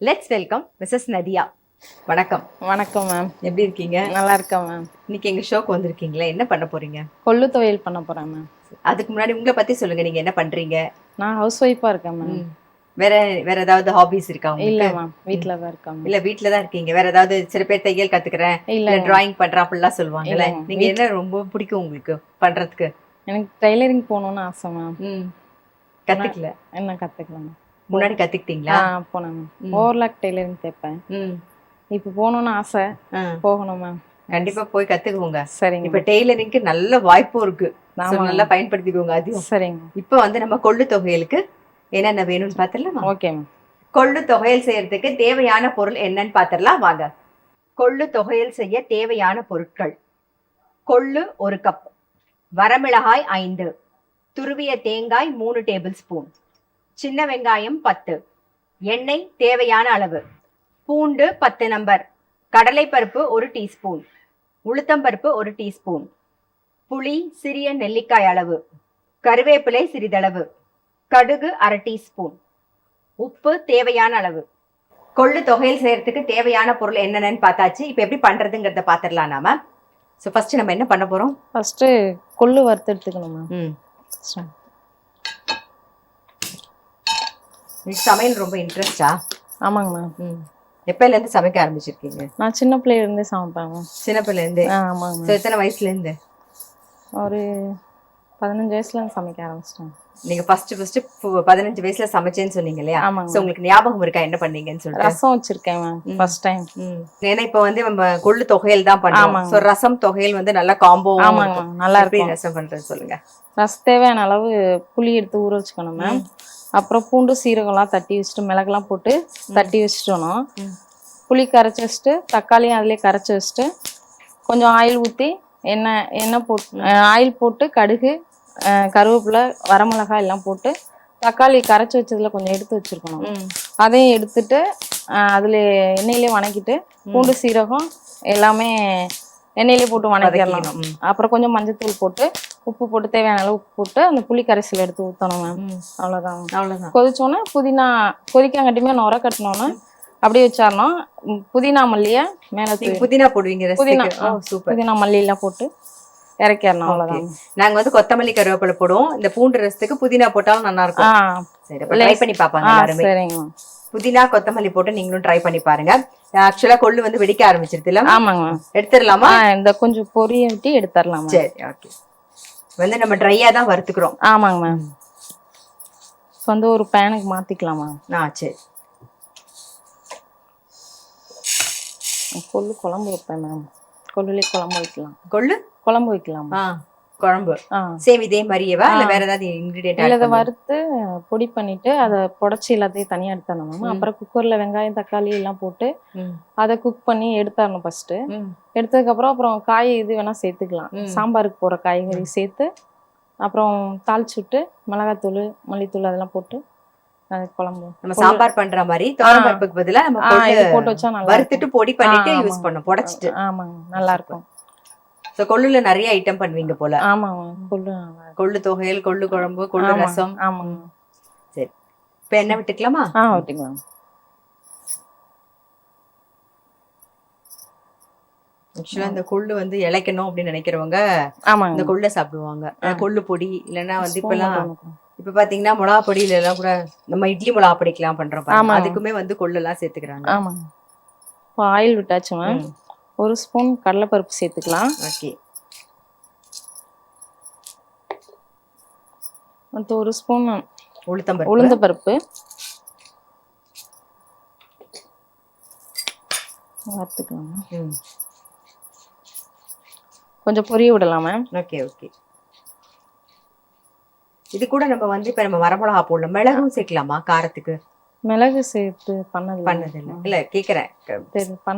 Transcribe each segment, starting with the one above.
Let's welcome Mrs Nadiya. வணக்கம். வணக்கம் ma'am. எப்படி இருக்கீங்க? நல்லா இருக்கேன் மேம். இன்னைக்கு எங்க ஷோக்கு வந்திருக்கீங்களே, என்ன பண்ண போறீங்க? கொள்ளு துவையல் பண்ண போறேன் மேம். அதுக்கு முன்னாடி உங்களை பத்தி சொல்லுங்க, நீங்க என்ன பண்றீங்க? நான் ஹவுஸ் ஒய்ஃபா இருக்கேன் மேம். வேற வேற ஏதாவது ஹாபிஸ் இருக்கா உங்களுக்கு? இல்ல மேம், வீட்ல தான் இருக்கேன். இல்ல வீட்ல தான் இருக்கீங்க. வேற ஏதாவது சில பேர் தையல் கத்துக்கிறேன், இல்ல டிராயிங் பண்றேன் அப்படிலாம் சொல்லுவாங்கல்ல. நீங்க என்ன ரொம்ப பிடிக்கும் உங்களுக்கு பண்றதுக்கு? எனக்கு டெய்லரிங் போகணும்னு ஆசை மேம். கத்துக்கல? என்ன கத்துக்கலாம் மேம். முன்னாடி கத்துக்கிட்டீங்களா? போனேன் மேம். ஓவர்லாக் டெய்லரிங் தைப்பேன். இப்போ போகணும்னு ஆசை, போகணும் மேம். கண்டிப்பா போய் கத்துக்குவோங்க. சரிங்க. இப்ப டெய்லரிங்க்கு நல்ல வாய்ப்பும் இருக்கு, நல்லா பயன்படுத்திக்கோங்க. அதையும் சரிங்க. இப்ப வந்து நம்ம கொள்ளு தொகையலுக்கு என்னென்ன வேணும்னு பாத்திரலாமா? Okay ma'am. கொள்ளு தொகையல் செய்யறதுக்கு தேவையான பொருள் என்னன்னு பாத்திரலாம் வாங்க. கொள்ளு தொகையல் செய்ய தேவையான பொருட்கள்: கொள்ளு 1 கப், வரமிளகாய் 5, துருவிய தேங்காய் 3 டேபிள் ஸ்பூன், சின்ன வெங்காயம் 10, எண்ணெய் தேவையான அளவு, பூண்டு 10 நம்பர், கடலைப்பருப்பு 1 டீஸ்பூன், உளுத்தம்பருப்பு 1 டீஸ்பூன், புளி சிறிய நெல்லிக்காய் அளவு, கருவேப்பிலை சிறிதளவு, கடுகு 1/2 டீஸ்பூன், உப்பு தேவையான அளவு. கொள்ளு தொகையல் செய்யறதுக்கு தேவையான பொருள் என்னென்னு பார்த்தாச்சு. இப்போ எப்படி பண்றதுங்கிறத பார்த்துடலாம் நாம. ஸோ ஃபர்ஸ்ட் நம்ம என்ன பண்ண போறோம்? ஃபர்ஸ்ட் கொள்ளு வறுத்து எடுத்துக்கணும் மேம். சமையல் ரொம்ப இன்ட்ரெஸ்டா? ஆமாங்க மேம். எப்பல இருந்து சமைக்க ஆரம்பிச்சிருக்கீங்க? நான் சின்ன பிள்ளையில இருந்தே சமைப்பேன் மேம். சின்ன பிள்ளைல இருந்தே? ஆமாங்க. ஸோ எத்தனை வயசுல இருந்து? ஒரு 15 வயசுல இருந்து சமைக்க ஆரம்பிச்சிட்டேன். நீங்க ஃபர்ஸ்ட் 15 வயசுல சமைச்சேன்னு சொன்னீங்க இல்லையா? சோ உங்களுக்கு ஞாபகம் இருக்கா என்ன பண்ணீங்கன்னு சொல்லிட்டு? ரசம் வச்சிருக்கேன் மேம் ஃபர்ஸ்ட் டைம். ஏன்னா இப்ப வந்து நம்ம கொள்ளு தொகையல் தான் பண்றோம். சோ ரசம் தொகையல் வந்து நல்ல காம்போ. ஆமாங்க, நல்லா இருக்கு. ரசம் பண்றது சொல்லுங்க. ரசம் தேவையான அளவு புளி எடுத்து ஊற வச்சுக்கணும் மேம். அப்புறம் பூண்டு சீரகம்லாம் தட்டி வச்சுட்டு, மிளகுலாம் போட்டு தட்டி வச்சுட்டோம். புளி கரைச்சி வச்சுட்டு, தக்காளியும் அதிலே கரைச்சி வச்சுட்டு, கொஞ்சம் ஆயில் ஊற்றி எண்ணெய் போட்டு ஆயில் போட்டு கடுகு கருவேப்பிலை வரமிளகாய் எல்லாம் போட்டு தக்காளி கரைச்சி வச்சதுல கொஞ்சம் எடுத்து வச்சிருக்கணும். அதையும் எடுத்துட்டு அதுல எண்ணெயிலே வணக்கிட்டு பூண்டு சீரகம் எல்லாமே எண்ணெயிலே போட்டு வணக்கிடலாம். அப்புறம் கொஞ்சம் மஞ்சத்தூள் போட்டு உப்பு போட்டு தேவையான அளவு உப்பு போட்டு அந்த புளி கரைசல் எடுத்து ஊற்றணும் மேம். அவ்வளோதான். கொதிச்சோன்னே புதினா கொதிக்காங்கட்டியுமே நுர கட்டினோன்னே அப்படியே வச்சாரணும். புதினா மல்லியை மேலே புதினா போடுவீங்க? புதினா மல்லியெல்லாம் போட்டு இறக்கிடணும். அவ்வளோதான். நாங்க வந்து கொத்தமல்லி கருவேப்பிலை போடுவோம். இந்த பூண்டு ரசத்துக்கு புதினா போட்டாலும் நல்லா இருக்கும். சரி, ட்ரை பண்ணி பாப்பாங்க எல்லாருமே. சரிங்க. புதினா கொத்தமல்லி போட்டு நீங்களும் ட்ரை பண்ணி பாருங்க. ஆக்சுவலா கொள்ளு வந்து வெடிக்க ஆரம்பிச்சிருது இல்ல? ஆமாங்க. எடுத்துடலாமா? இந்த கொஞ்சம் பொரிய விட்டு எடுத்துடலாம். சரி, ஓகே. வந்து நம்ம ட்ரையா தான் வறுத்துக்கிறோம். ஆமாங்க மேம். வந்து ஒரு பேனுக்கு மாத்திக்கலாமா? சரி. கொள்ளு குழம்பு வைப்பேன் மேம். கொள்ளுலே குழம்பு வைக்கலாம். கொள்ளு குழம்பு வைக்கலாம். குழம்பு சேம் இதே மாதிரியேவா இல்ல வேற ஏதாவது இன்கிரிடியன்ட்? இல்ல, அதை வறுத்து பொடி பண்ணிட்டு அதை புடைச்சி எல்லாத்தையும் தனியா எடுத்துடணும் மேம். அப்புறம் குக்கர்ல வெங்காயம் தக்காளி எல்லாம் போட்டு அதை குக் பண்ணி எடுத்துடணும் ஃபர்ஸ்ட். எடுத்ததுக்கு அப்புறம் காய் இது வேணா சேர்த்துக்கலாம். சாம்பாருக்கு போற காய்கறி சேர்த்து அப்புறம் தாளிச்சு விட்டு மிளகாத்தூள் மல்லித்தூள் அதெல்லாம் போட்டு குழம்பு நம்ம சாம்பார் பண்ற மாதிரி துவரம் பருப்புக்கு பதிலா நம்ம போட்டு வச்சா நல்லா வறுத்துட்டு பொடி பண்ணிட்டு யூஸ் பண்ணோம், புடைச்சிட்டு. ஆமாங்க, நல்லா இருக்கும். சோ கொள்ளுல நிறைய ஐட்டம் பண்ணுவீங்க போல? ஆமாங்க. கொள்ளு தொகையல், கொள்ளு குழம்பு, கொள்ளு ரசம். ஆமாங்க. சரி, இப்ப எண்ணெய் விட்டுக்கலாமா? விட்டுக்கலாம். ஆக்சுவலா இந்த கொள்ளு வந்து இளைக்கணும் அப்படின்னு நினைக்கிறவங்க இந்த கொள்ளை சாப்பிடுவாங்க. கொள்ளு பொடி இல்லைன்னா வந்து இப்ப பாத்தீங்கன்னா மிளகா பொடியில எல்லாம் கூட நம்ம இட்லி மிளகா பொடிக்கலாம் பண்றோம், அதுக்குமே வந்து கொள்ளு எல்லாம் சேர்த்துக்கிறாங்க. ஆமாங்க. இப்போ ஆயில் விட்டாச்சு மேம். 1 ஸ்பூன் கடலைப்பருப்பு சேர்த்துக்கலாம். ஓகே. அடுத்து 1 ஸ்பூன் உளுத்தம்பருப்பு வறுத்துக்கலாம். கொஞ்சம் பொரிய விடலாம் மேம். Okay okay. இது கூட நம்ம வந்து இப்ப நம்ம வரமிளகா போடலாம், மிளகும் சேர்க்கலாமா காரத்துக்கு? மிளகு சேர்த்து பண்ணது இல்ல கேக்குறேன்.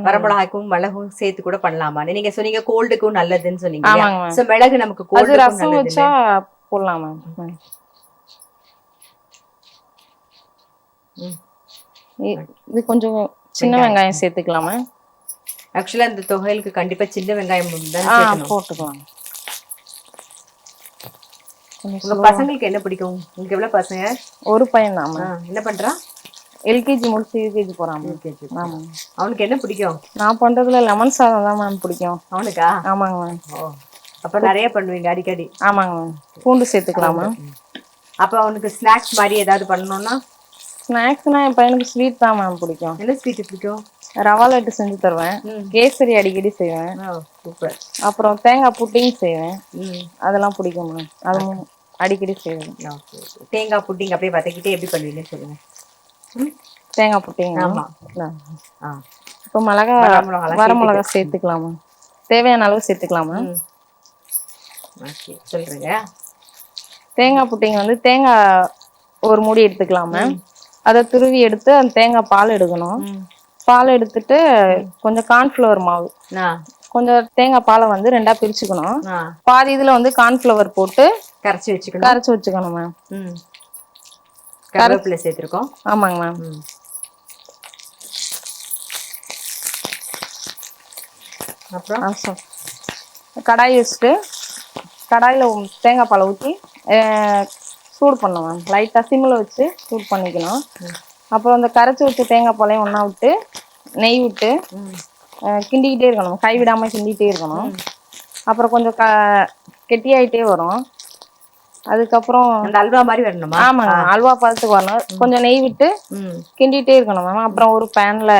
வரமிளகாய்க்கும் மிளகும் சேர்த்து கூட பண்ணலாமா? நீங்க சொன்னீங்க கோல்டுக்கும் நல்லதுன்னு சொன்னீங்க. சோ மிளகு நமக்கு கோல்டு ரசம் வச்சா போடலாம் மேம். இது கொஞ்சம் சின்ன வெங்காயம் சேர்த்துக்கலாம் மேம். ஆக்சுவலா இந்த தொகையலுக்கு கண்டிப்பா சின்ன வெங்காயம் தான் போட்டுக்கலாம். உங்க பசங்களுக்கு என்ன பிடிக்கும்? உங்களுக்கு எவ்வளவு பசங்க? ஒரு பையன் தான். என்ன பண்றான்? எல்கேஜி முடிச்சு யூகேஜி போறான் மேம். யூகேஜி. ஆமாங்க. அவனுக்கு என்ன பிடிக்கும்? நான் பண்றதுல லெமன் சாதம் தான் மேம் பிடிக்கும். அவனுக்கா? ஆமாங்க மேம். ஓ, அப்ப நிறைய பண்ணுவீங்க அடிக்கடி? ஆமாங்க மேம். பூண்டு சேர்த்துக்கலாம் மேம். அப்ப அவனுக்கு ஸ்நாக்ஸ் மாதிரி ஏதாவது பண்ணணும்னா? ஸ்நாக்ஸ்னா என் பையனுக்கு ஸ்வீட் தான் மேம் பிடிக்கும். என்ன ஸ்வீட் பிடிக்கும்? ரவா லட்டு செஞ்சு தருவேன். கேசரி அடிக்கடி செய்வேன். சூப்பர். அப்புறம் தேங்காய் புட்டிங் செய்வேன். அதெல்லாம் பிடிக்கும் மேம். அதுவும் அடிக்கடி செய்வேன். தேங்காய் புட்டிங் அப்படியே வதக்கிட்டே எப்படி பண்ணுவீங்கன்னு சொல்லுங்க. தேங்காய் புட்டிங். ஆமா. இப்போ வரமிளகா சேர்த்துக்கலாமா? தேவையான அளவு சேர்த்துக்கலாமா? சொல்றீங்க. தேங்காய் புட்டிங் வந்து தேங்காய் ஒரு மூடி எடுத்துக்கலாமா? அதை துருவி எடுத்து அந்த தேங்காய் பால் எடுக்கணும். பால் எடுத்துட்டு கொஞ்சம் கார்ன்ஃப்ளவர் மாவு, கொஞ்சம் தேங்காய் பாலை வந்து 2ஆ பிரிச்சுக்கணும். பாதி இதுல வந்து கார்ன்ஃப்ளவர் போட்டு கரைச்சி வச்சுக்கணும் மேம். கருவேப்பிலை சேர்த்துருக்கோம். ஆமாங்க மேம். அப்புறம் கடாய் வச்சுட்டு கடாயில தேங்காய் பாலை ஊற்றி சூடு பண்ணணும் மேம். லைட்டா சிம்மில் வச்சு சூடு பண்ணிக்கணும். அப்புறம் அந்த கரைச்சி வச்ச தேங்காய் பாலையும் ஒன்றா விட்டு நெய் விட்டு கிண்டிக்கிட்டே இருக்கணும். கை விடாமல் கிண்டிகிட்டே இருக்கணும். அப்புறம் கொஞ்சம் கெட்டியாயிட்டே வரும். அதுக்கப்புறம் அந்த அல்வா மாதிரி வரணுமா? ஆமாங்க, அல்வா பதத்துக்கு வரணும். கொஞ்சம் நெய் விட்டு கிண்டிகிட்டே இருக்கணும் மேம். அப்புறம் ஒரு பேன்ல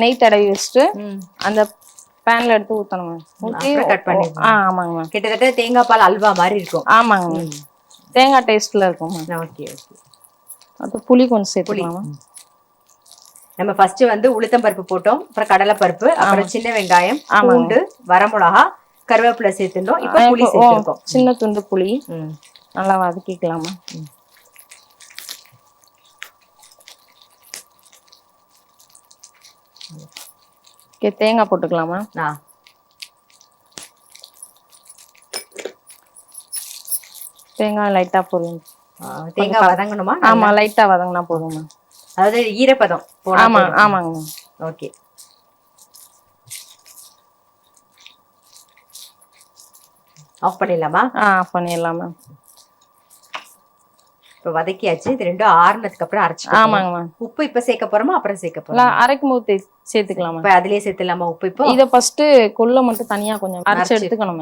நெய் தடவி வச்சுட்டு அந்த பேன்ல எடுத்து ஊற்றணும் மேம். ஊற்றி கட் பண்ணி. ஆமாங்க மேம். கிட்டத்தட்ட தேங்காய் பால் அல்வா மாதிரி இருக்கும். ஆமாங்க மேம். தேங்காய் டேஸ்ட்ல இருக்கும் மேம். Okay okay. அது புளி கொஞ்சம் சேர்த்துக்கலாம். நம்ம ஃபர்ஸ்ட் வந்து உளுத்தம் பருப்பு போட்டோம், அப்புறம் கடலை பருப்பு, அப்புறம் சின்ன வெங்காயம், பூண்டு, வரமிளகா, கருவேப்பிலை சேர்த்துட்டோம். இப்போ புளி சேர்த்துருக்கோம். சின்ன துண்டு புளி நல்லா வதக்கிக்கலாமா? தேங்காய் போட்டுக்கலாமா? தேங்காய் லைட்டா போடுங்க. தேங்காய் வதங்கணுமா? ஆமா, லைட்டா வதங்கினா போதும். அதாவது ஈரப்பதம். ஆமா ஆமாங்க. ஓகே. ஆஃப் பண்ணிடலாமா? ஆஃப் பண்ணிடலாமா. இப்போ வதக்கியாச்சு. இது ரெண்டும் ஆறுனதுக்கு அப்புறம் அரைச்சிக்கலாம். ஆமாங்க மேம். உப்பு இப்ப சேர்க்க போறோமா அப்புறம் சேர்க்க போறோமா? அரைக்கும் போது சேர்த்துக்கலாமா? இப்ப அதுலயே சேர்த்துலாமா உப்பு? இப்போ இத ஃபர்ஸ்ட் கொள்ள மட்டும் தனியா கொஞ்சம் அரைச்சு எடுத்துக்கணும்.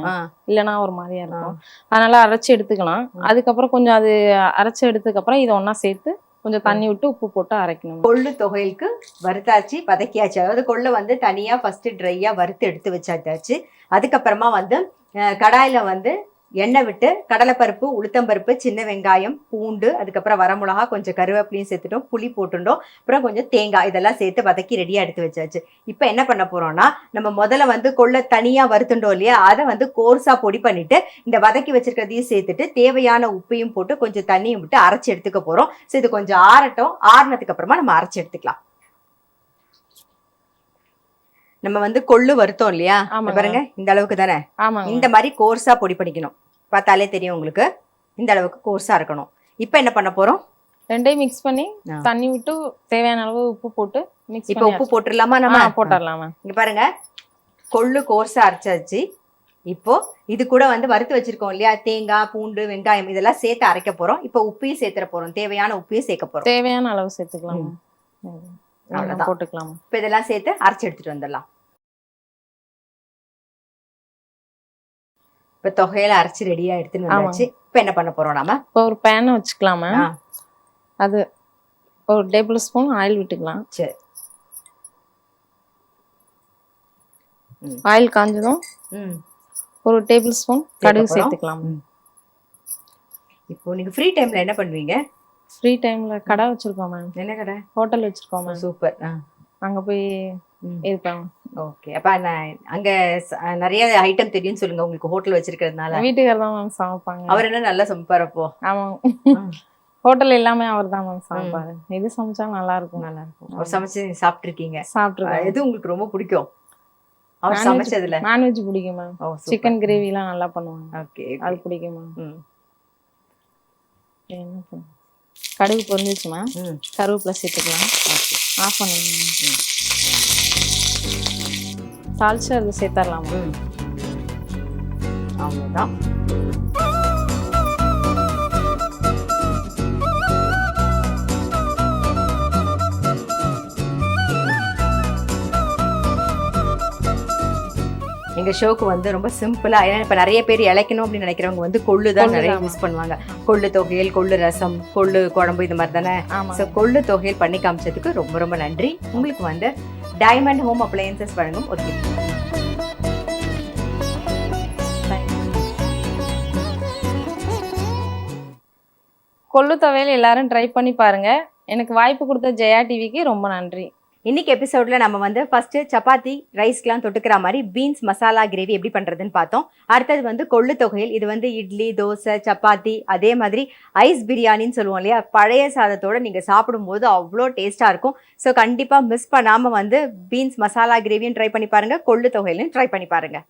இல்லனா ஒரு மாதிரியா இருக்கும். அதனால அரைச்சு எடுத்துக்கலாம். அதுக்கப்புறம் கொஞ்சம் அது அரைச்சு எடுத்ததுக்கு அப்புறம் இதை ஒண்ணா சேர்த்து கொஞ்சம் தண்ணி விட்டு உப்பு போட்டு அரைக்கணும். கொள்ளு தொகையலுக்கு வறுத்தாச்சு, வதக்கியாச்சு. அதாவது கொள்ளு வந்து தனியா ஃபர்ஸ்ட் ட்ரையா வறுத்து எடுத்து வச்சாச்சு. அதுக்கப்புறமா வந்து கடாயில வந்து எண்ணெய் விட்டு கடலைப்பருப்பு, உளுத்தம்பருப்பு, சின்ன வெங்காயம், பூண்டு, அதுக்கப்புறம் வரமிளகா, கொஞ்சம் கருவேப்பிலையும் சேர்த்துட்டோம், புளி போட்டுட்டோம், அப்புறம் கொஞ்சம் தேங்காய் இதெல்லாம் சேர்த்து வதக்கி ரெடியாக எடுத்து வச்சாச்சு. இப்போ என்ன பண்ண போறோம்னா, நம்ம முதல்ல வந்து கொள்ளை தனியாக வறுத்துட்டோம் இல்லையா, அதை வந்து கோர்ஸா பொடி பண்ணிட்டு இந்த வதக்கி வச்சிருக்கிறதையும் சேர்த்துட்டு தேவையான உப்பையும் போட்டு கொஞ்சம் தண்ணியும் விட்டு அரைச்சி எடுத்துக்க போறோம். ஸோ இது கொஞ்சம் ஆறட்டும். ஆறுனதுக்கு அப்புறமா நம்ம அரைச்சி எடுத்துக்கலாம். நம்ம வந்து கொள்ளு வருத்தோம் இல்லையா, பாருங்க இந்த அளவுக்கு தானே. இந்த மாதிரி கோர்ஸா பொடி பண்ணிக்கணும். பார்த்தாலே தெரியும் உங்களுக்கு, இந்த அளவுக்கு கோர்ஸா இருக்கணும். இப்போ என்ன பண்ண போறோம்? ரெண்டையும் மிக்ஸ் பண்ணி தண்ணி விட்டு தேவையான அளவு உப்பு போட்டு மிக்ஸ். இப்போ உப்பு போட்டுடலாமா? நம்ம போட்டுடலாமா. இங்க பாருங்க, கொள்ளு கோர்ஸா அரைச்சாச்சு. இப்போ இது கூட வந்து வறுத்து வச்சிருக்கோம் இல்லையா, தேங்காய், பூண்டு, வெங்காயம் இதெல்லாம் சேர்த்து அரைக்க போறோம். இப்போ உப்பையும் சேர்த்துற போறோம். தேவையான உப்பையும் சேர்க்க போறோம். தேவையான அளவு சேர்த்துக்கலாம். அவ்வளவுதான் போட்டுக்கலாம். இப்போ இதெல்லாம் சேர்த்து அரைச்சு எடுத்துட்டு வந்துடலாம். இப்போ தொகையில அரைச்சு ரெடியா எடுத்துன்னு வந்தாச்சு. இப்போ என்ன பண்ண போறோம் நாம? இப்போ ஒரு பேனை வச்சுக்கலாமா. அது ஒரு டேபிள் ஸ்பூன் ஆயில் விட்டுக்கலாம். சரி. ஆயில் காஞ்சதும் ஒரு டேபிள் ஸ்பூன் கடுகு சேர்த்துக்கலாம். இப்போ நீங்க ஃப்ரீ டைம்ல என்ன பண்ணுவீங்க? ஃப்ரீ டைம்ல கடை வச்சிருக்கோம் மேம். என்ன கடை? ஹோட்டல் வச்சிருக்கோம் மேம். சூப்பர். அங்க போய் இருப்பாங்க. ஓகே. அப்ப அங்க நிறைய ஐட்டம் தெரியும் சொல்லுங்க. உங்களுக்கு ஹோட்டல் வச்சிருக்கிறதுனால. வீட்டுக்காரர் தான் மேம் சமைப்பாங்க. அவர் என்ன நல்லா சமைப்பாரு அப்போ? ஆமா, ஹோட்டல் எல்லாமே அவர் தான் மேம் சமைப்பாரு. எது சமைச்சா நல்லா இருக்கும். நல்லா இருக்கும். அவர் சமைச்சு சாப்பிட்டுருக்கீங்க? சாப்பிட்டுருக்கேன். எது உங்களுக்கு ரொம்ப பிடிக்கும் அவர் சமைச்சதுல? நான்வெஜ் பிடிக்கும் மேம். சிக்கன் கிரேவி எல்லாம் நல்லா பண்ணுவாங்க. ஓகே, அது பிடிக்கும் மேம். என்ன கடுகு பொரிஞ்சிச்சு மேம். கருவேப்பிலை சேர்த்துக்கலாம். ஆஃப் பண்ணிடுங்க. தாளிச்சு அது சேர்த்தரலாம். அவ்வளோதான். எங்க ஷோக்கு வந்து ரொம்ப சிம்பிளா, ஏன்னா இப்ப நிறைய பேர் இளைக்கணும் அப்படின்னு நினைக்கிறவங்க வந்து கொள்ளு தான் நிறைய யூஸ் பண்ணுவாங்க. கொள்ளு தொகையல், கொள்ளு ரசம், கொள்ளு குழம்பு இந்த மாதிரி தானே. ஆமா. ஸோ கொள்ளு தொகையல் பண்ணி காமிச்சதுக்கு ரொம்ப ரொம்ப நன்றி. உங்களுக்கு வந்து டைமண்ட் ஹோம் அப்ளையன்சஸ் வழங்கும் ஒரு gift. கொள்ளு துவையல் எல்லாரும் ட்ரை பண்ணி பாருங்க. எனக்கு வாய்ப்பு கொடுத்த ஜெயா டிவிக்கு ரொம்ப நன்றி. இன்னைக்கு எபிசோட்ல நம்ம வந்து ஃபர்ஸ்ட் சப்பாத்தி ரைஸ்க்குலாம் தொட்டுக்கிற மாதிரி பீன்ஸ் மசாலா கிரேவி எப்படி பண்றதுன்னு பார்த்தோம். அடுத்தது வந்து கொள்ளு தொகையல். இது வந்து இட்லி, தோசை, சப்பாத்தி, அதே மாதிரி ஐஸ் பிரியாணின்னு சொல்லுவோம் இல்லையா, பழைய சாதத்தோட நீங்க சாப்பிடும்போது அவ்வளோ டேஸ்டா இருக்கும். ஸோ கண்டிப்பா மிஸ் பண்ணாம வந்து பீன்ஸ் மசாலா கிரேவியும் ட்ரை பண்ணி பாருங்க, கொள்ளு தொகையலையும் ட்ரை பண்ணி பாருங்க.